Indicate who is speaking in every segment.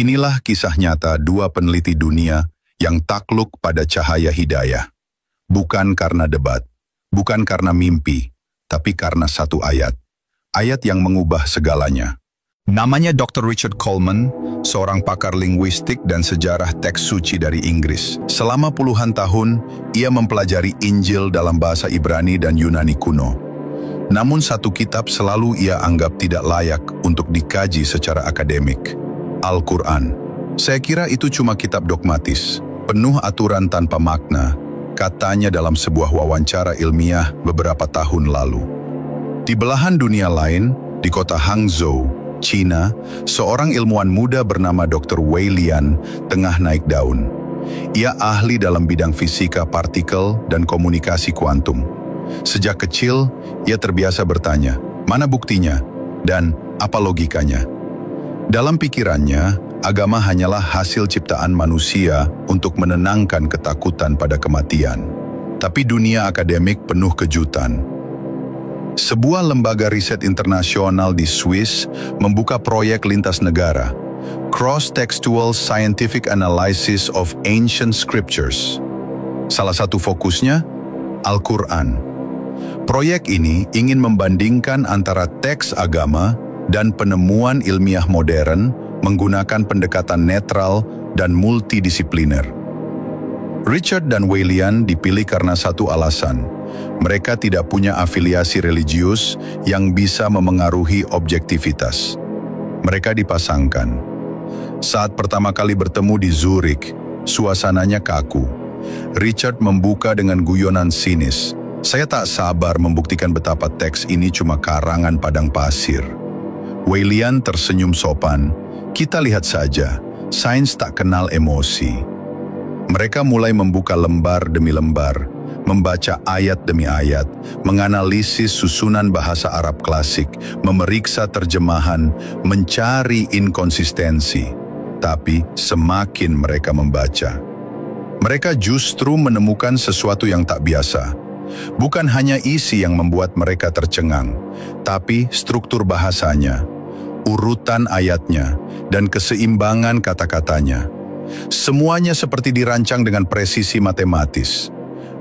Speaker 1: Inilah kisah nyata dua peneliti dunia yang takluk pada cahaya hidayah. Bukan karena debat, bukan karena mimpi, tapi karena satu ayat. Ayat yang mengubah segalanya. Namanya Dr. Richard Coleman, seorang pakar linguistik dan sejarah teks suci dari Inggris. Selama puluhan tahun, ia mempelajari Injil dalam bahasa Ibrani dan Yunani kuno. Namun satu kitab selalu ia anggap tidak layak untuk dikaji secara akademik. Al-Quran. Saya kira itu cuma kitab dogmatis, penuh aturan tanpa makna, katanya dalam sebuah wawancara ilmiah beberapa tahun lalu. Di belahan dunia lain, di kota Hangzhou, China, seorang ilmuwan muda bernama Dr. Wei Lian tengah naik daun. Ia ahli dalam bidang fisika partikel dan komunikasi kuantum. Sejak kecil, ia terbiasa bertanya, mana buktinya dan apa logikanya? Dalam pikirannya, agama hanyalah hasil ciptaan manusia untuk menenangkan ketakutan pada kematian. Tapi dunia akademik penuh kejutan. Sebuah lembaga riset internasional di Swiss membuka proyek lintas negara, Cross-Textual Scientific Analysis of Ancient Scriptures. Salah satu fokusnya, Al-Quran. Proyek ini ingin membandingkan antara teks agama dan penemuan ilmiah modern menggunakan pendekatan netral dan multidisipliner. Richard dan Wei Lian dipilih karena satu alasan. Mereka tidak punya afiliasi religius yang bisa memengaruhi objektivitas. Mereka dipasangkan. Saat pertama kali bertemu di Zurich, suasananya kaku. Richard membuka dengan guyonan sinis. Saya tak sabar membuktikan betapa teks ini cuma karangan padang pasir. Wei Lian tersenyum sopan. Kita lihat saja, sains tak kenal emosi. Mereka mulai membuka lembar demi lembar, membaca ayat demi ayat, menganalisis susunan bahasa Arab klasik, memeriksa terjemahan, mencari inkonsistensi. Tapi semakin mereka membaca, mereka justru menemukan sesuatu yang tak biasa. Bukan hanya isi yang membuat mereka tercengang, tapi struktur bahasanya, urutan ayatnya, dan keseimbangan kata-katanya. Semuanya seperti dirancang dengan presisi matematis.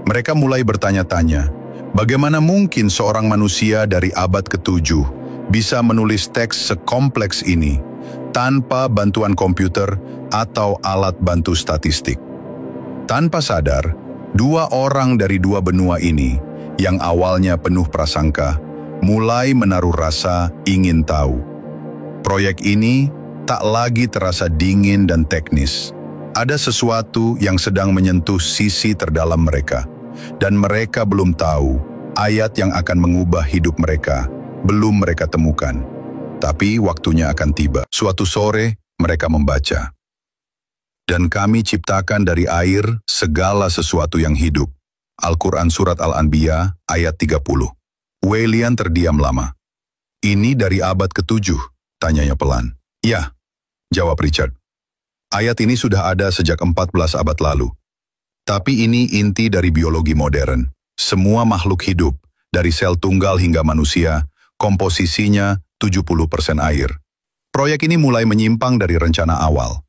Speaker 1: Mereka mulai bertanya-tanya, bagaimana mungkin seorang manusia dari abad ke-7 bisa menulis teks sekompleks ini tanpa bantuan komputer atau alat bantu statistik? Tanpa sadar, dua orang dari dua benua ini, yang awalnya penuh prasangka, mulai menaruh rasa ingin tahu. Proyek ini tak lagi terasa dingin dan teknis. Ada sesuatu yang sedang menyentuh sisi terdalam mereka, dan mereka belum tahu ayat yang akan mengubah hidup mereka, belum mereka temukan. Tapi waktunya akan tiba. Suatu sore, mereka membaca. Dan kami ciptakan dari air segala sesuatu yang hidup. Al-Quran Surat Al-Anbiya ayat 30. Wei Lian terdiam lama. Ini dari abad ke-7, tanyanya pelan. Ya, jawab Richard. Ayat ini sudah ada sejak 14 abad lalu. Tapi ini inti dari biologi modern. Semua makhluk hidup, dari sel tunggal hingga manusia, komposisinya 70% air. Proyek ini mulai menyimpang dari rencana awal.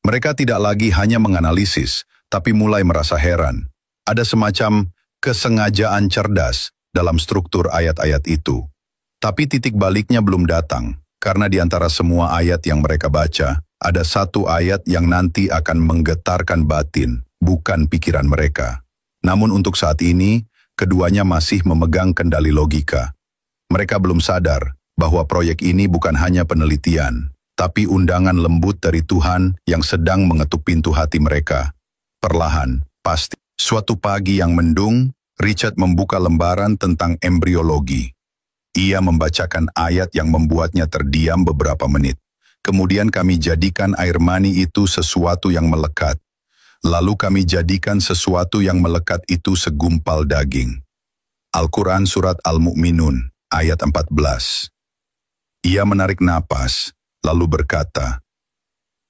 Speaker 1: Mereka tidak lagi hanya menganalisis, tapi mulai merasa heran. Ada semacam kesengajaan cerdas dalam struktur ayat-ayat itu. Tapi titik baliknya belum datang, karena di antara semua ayat yang mereka baca, ada satu ayat yang nanti akan menggetarkan batin, bukan pikiran mereka. Namun untuk saat ini, keduanya masih memegang kendali logika. Mereka belum sadar bahwa proyek ini bukan hanya penelitian, tapi undangan lembut dari Tuhan yang sedang mengetuk pintu hati mereka. Perlahan, pasti. Suatu pagi yang mendung, Richard membuka lembaran tentang embriologi. Ia membacakan ayat yang membuatnya terdiam beberapa menit. Kemudian kami jadikan air mani itu sesuatu yang melekat. Lalu kami jadikan sesuatu yang melekat itu segumpal daging. Al-Quran Surat Al-Mu'minun, ayat 14. Ia menarik napas, lalu berkata,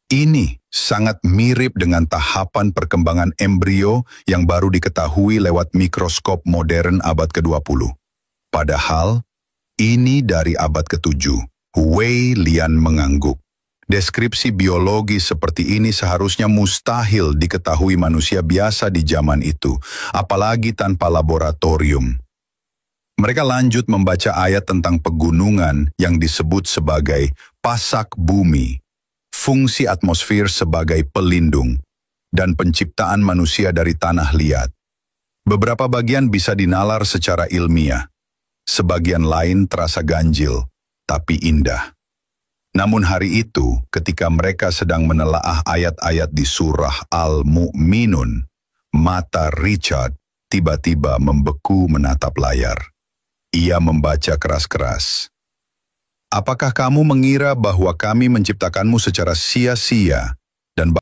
Speaker 1: ini sangat mirip dengan tahapan perkembangan embrio yang baru diketahui lewat mikroskop modern abad ke-20. Padahal, ini dari abad ke-7. Wei Lian mengangguk. Deskripsi biologi seperti ini seharusnya mustahil diketahui manusia biasa di zaman itu, apalagi tanpa laboratorium. Mereka lanjut membaca ayat tentang pegunungan yang disebut sebagai pasak bumi, fungsi atmosfer sebagai pelindung, dan penciptaan manusia dari tanah liat. Beberapa bagian bisa dinalar secara ilmiah, sebagian lain terasa ganjil, tapi indah. Namun hari itu, ketika mereka sedang menelaah ayat-ayat di surah Al-Mu'minun, mata Richard tiba-tiba membeku menatap layar. Ia membaca keras-keras. Apakah kamu mengira bahwa kami menciptakanmu secara sia-sia